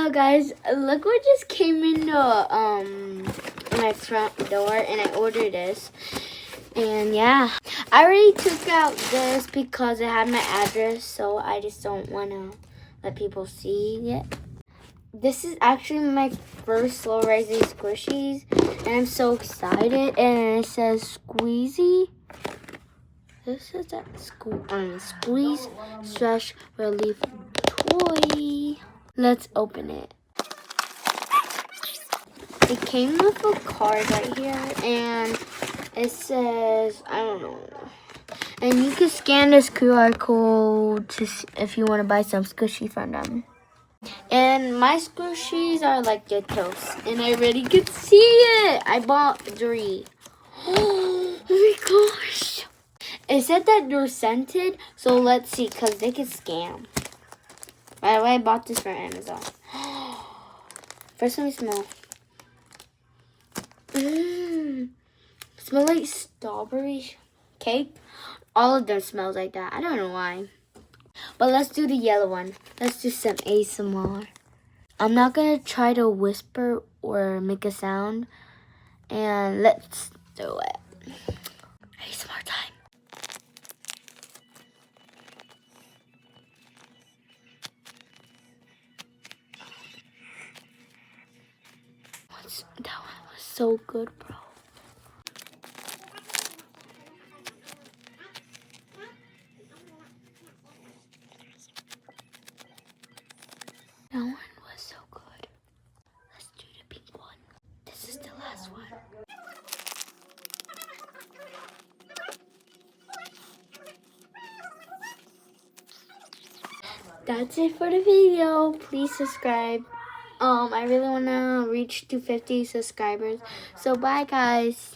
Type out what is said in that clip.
guys, look what just came in my front door, and I ordered this. And yeah, I already took out this because it had my address, so I just don't want to let people see it. This is actually my first slow rising squishies, and I'm so excited. And it says squeezy. This is that squeeze stress relief toy. Let's open it. It came with a card right here, and it says, I don't know. And you can scan this QR code to if you want to buy some squishy from them. And my squishies are like your toast, and I already could see it. I bought 3. Oh my gosh! It said that they're scented, so let's see, cause they can scam. By the way, I bought this from Amazon. First, let me smell. Smell like strawberry cake. All of them smells like that. I don't know why. But let's do the yellow one. Let's do some ASMR. I'm not gonna try to whisper or make a sound. And let's do it. ASMR time. That one was so good, bro. That one was so good. Let's do the pink one. This is the last one. That's it for the video. Please subscribe. I really want to reach 250 subscribers. So bye, guys.